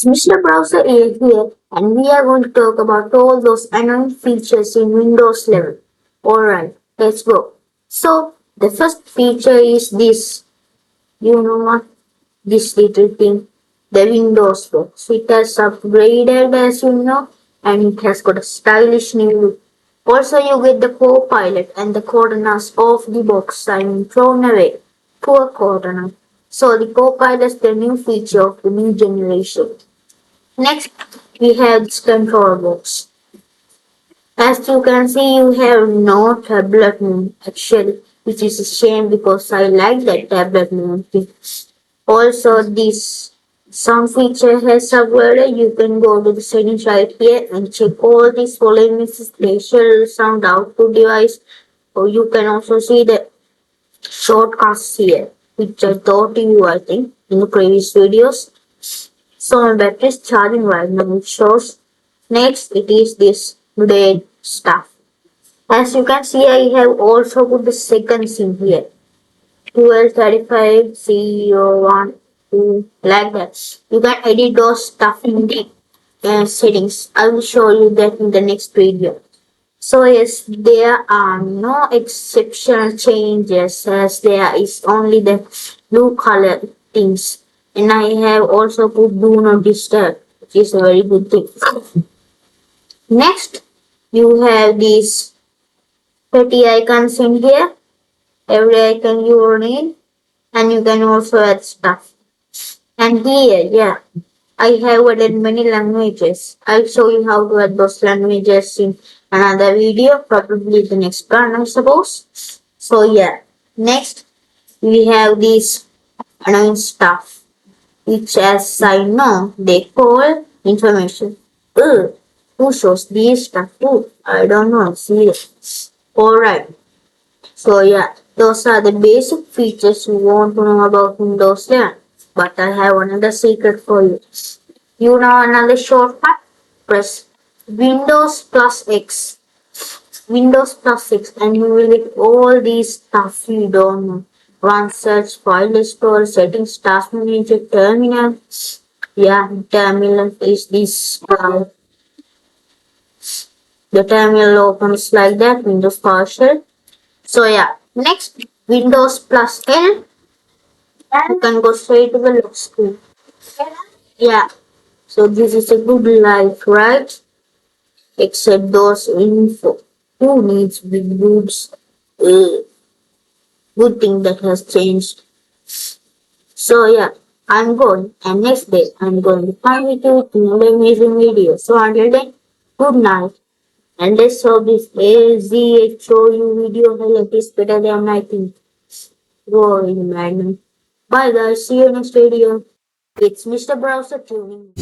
Mr. Browser is here and we are going to talk about all those annoying features in Windows 11. Alright, let's go. So, the first feature is this. You know what? This little thing. The Windows box. It has upgraded as you know and it has got a stylish new look. Also, you get the co-pilot and the corners of the box. I mean, thrown away. Poor corner. So, the co-pilot is the new feature of the new generation. Next, we have this control box. As you can see, you have no tablet mode actually, which is a shame because I like that tablet mode. Also, this sound feature has upgraded. You can go to the settings right here and check all these following spatial sound output device. Or you can also see the shortcuts here, which I taught you, I think, in the previous videos. So my battery is charging right now, it shows. Next, it is this red stuff. As you can see, I have also put the seconds in here. 12, 35, 0, 1, 2, like that. You can edit those stuff in the settings. I will show you that in the next video. So yes, there are no exceptional changes as there is only the blue color things. And I have also put do not disturb, which is a very good thing. Next, you have these 30 icons in here. Every icon you need, and you can also add stuff. And here, yeah, I have added many languages. I'll show you how to add those languages in another video, probably the next one, I suppose. So yeah, next we have this annoying stuff, which as I know they call information. Ugh, who shows this stuff? Ooh, I don't know. See it. Alright. So yeah, those are the basic features you want to know about Windows 11. But I have another secret for you. You know another shortcut? Press Windows plus X. Windows plus X and you will get all these stuff you don't know. Run search, file restore, settings, task manager, terminal. Yeah, terminal is this. The terminal opens like that, Windows PowerShell. So yeah, next Windows plus L. You can go straight to the lock screen. Yeah, so this is a good life, right? Except those info. Who needs big boobs? Good thing that has changed. So yeah, I'm going, and next day I'm going to come with you in another amazing video. So until then, good night. And let's hope this AZHOU video highlight is better than I think. Go in madman. Bye guys, see you next video. It's Mr. Browser tuning.